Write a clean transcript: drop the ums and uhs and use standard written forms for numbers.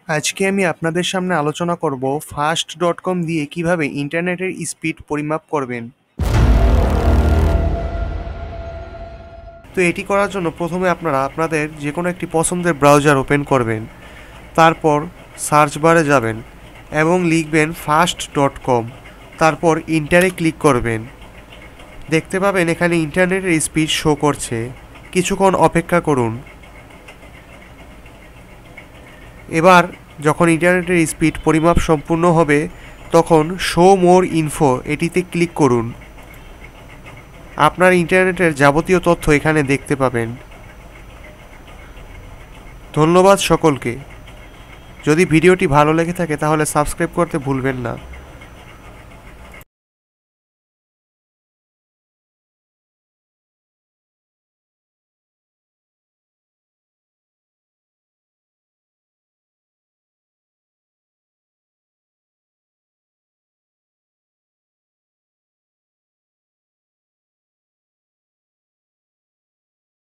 আজকে আমি আপনাদের সামনে আলোচনা করব ফাস্ট.কম দিয়ে কিভাবে ইন্টারনেটের স্পিড পরিমাপ করবেন। তো এটি করার জন্য প্রথমে আপনারা আপনাদের যে কোনো একটি পছন্দের ব্রাউজার ওপেন করবেন, তারপর সার্চ বারে যাবেন এবং লিখবেন ফাস্ট.কম, তারপর ইন্টারে ক্লিক করবেন। দেখতে পাবেন এখানে ইন্টারনেটের স্পিড শো করছে। কিছুক্ষণ অপেক্ষা করুন। এবার যখন ইন্টারনেটের স্পিড পরিমাপ সম্পূর্ণ হবে তখন শো মোর ইনফো এটিতে ক্লিক করুন। আপনার ইন্টারনেটের যাবতীয় তথ্য এখানে দেখতে পাবেন। ধন্যবাদ সকলকে। যদি ভিডিওটি ভালো লেগে থাকে তাহলে সাবস্ক্রাইব করতে ভুলবেন না।